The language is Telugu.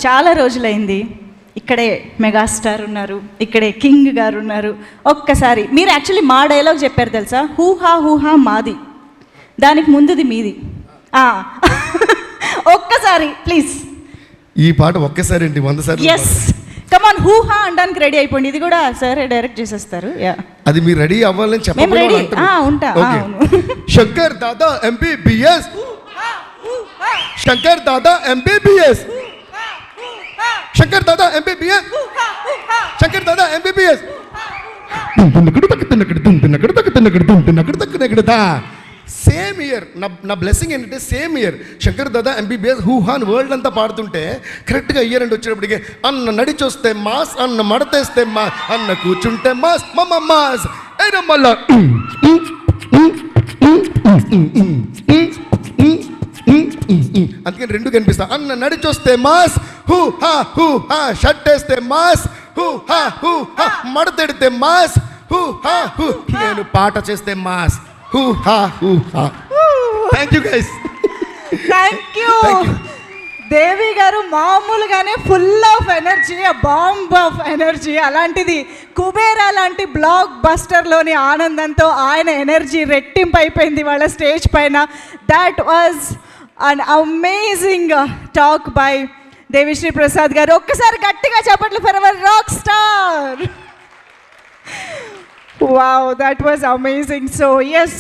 చాలా రోజులైంది. ఇక్కడే మెగాస్టార్ ఉన్నారు, ఇక్కడే కింగ్ గారు ఉన్నారు. ఒక్కసారి మీరు యాక్చువల్లీ మా డైలాగ్ చెప్పారు తెలుసా, హూహా మాది, దానికి ముందుది మీది. ఒక్కసారి ప్లీజ్. ఈ పాట ఒక్కసారి ఏంటి 100 సార్లు. ఎస్ కమాన్, హూహా అనడానికి రెడీ అయిపోండి. ఇది కూడా సార్ డైరెక్ట్ చేసేస్తారు. అది మీరు రెడీ అవ్వాలని చెప్పండి. ఉంటా. Shankar Dada MBBS, Shankar Dada MBBS, Shankar Dada MBBS, Shankar Dada MBBS. Same year నా బ్లెస్సింగ్ ఏంటంటే same year Shankar Dada MBBS హూహాన్ world అంతా పాడుతుంటే కరెక్ట్గా ఇయర్ అండి వచ్చేటప్పటికి అన్న నడిచొస్తే మాస్, అన్న మడతేస్తే మాస్, అన్న కూర్చుంటే మాస్, మమ్మ మాస్ అయినా మళ్ళా అందుకని రెండు కనిపిస్తా. అన్న నడిచొస్తే మాస్, హూ హా షర్ట్ వేస్తే మాస్, హూ హా మడతెడితే మాస్, హూ నేను పాట చేస్తే మాస్, హూ హా. Thank you guys. Thank you. Devi garu మామూలుగానే full of energy, bomb of energy. అలాంటిది కుబేరా లాంటి బ్లాక్ బస్టర్లోని ఆనందంతో ఆయన ఎనర్జీ రెట్టింపు అయిపోయింది వాళ్ళ స్టేజ్ పైన. That was an amazing talk by Devi Sri Prasad గారు. ఒక్కసారి గట్టిగా చెప్పట్లు for our rock star. Wow, that was amazing. So yes,